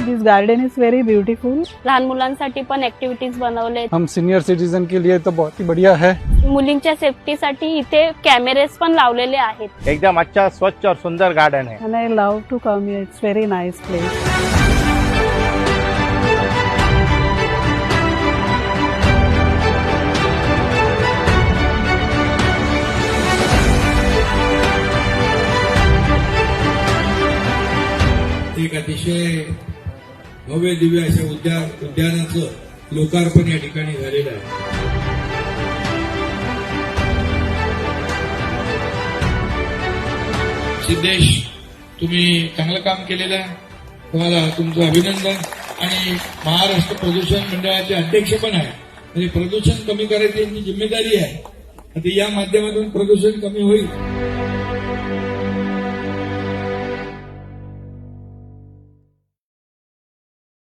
This garden is very beautiful. लहान मुलांसाठी पण ऍक्टिव्हिटीज बनवले. हम सीनियर सिटीजन के लिए तो बहुत ही बढ़िया है. मुलींच्या सेफ्टीसाठी इथे कॅमेरेस पण लावलेले आहेत. एकदम अच्छा स्वच्छ और सुंदर गार्डन है. And I love to come here. It's very nice place. एक अतिशय भव्य दिव्य अशा उद्यानाचं लोकार्पण या ठिकाणी झालेलं आहे. सिद्धेश, तुम्ही चांगलं काम केलेलं आहे. तुम्हाला तुमचं अभिनंदन. आणि महाराष्ट्र प्रदूषण मंडळाचे अध्यक्ष पण आहे. म्हणजे प्रदूषण कमी करायची यांची जिम्मेदारी आहे. आता या माध्यमातून प्रदूषण कमी होईल.